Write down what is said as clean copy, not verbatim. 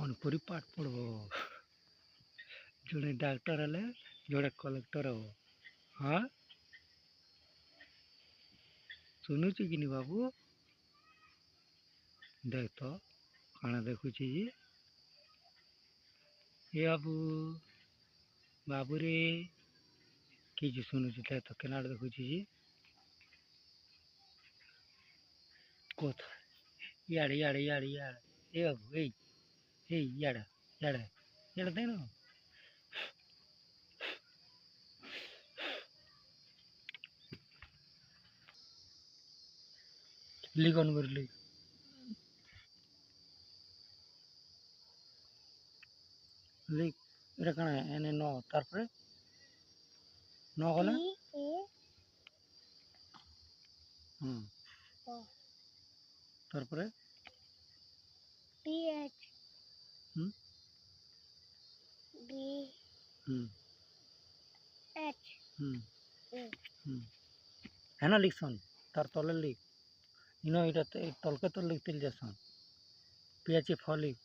कौन पूरी पाठ पढ़ो जोड़े डॉक्टर हेले जोड़े कलेक्टर हो हाँ सुनुची कि बाबू देख तो काना देखुची जी ये बाबू बाबू रे कि शुणुची देख तो केना देखुची जी कोथा याड़े याड़े याड़े याड़े ए बाबू ए याड़ा याड़ा याड़ा देनो लिख ऑन कर लिख এটা কানা এনে ন তারপরে ন কলে হুম তারপরে PH hmm B hmm H hmm A হুম হ্যাঁ লিখছন তার তলে লিখ ইনো এটা তলকে তো লিখতে যাসন পিএচএ ফ লিখ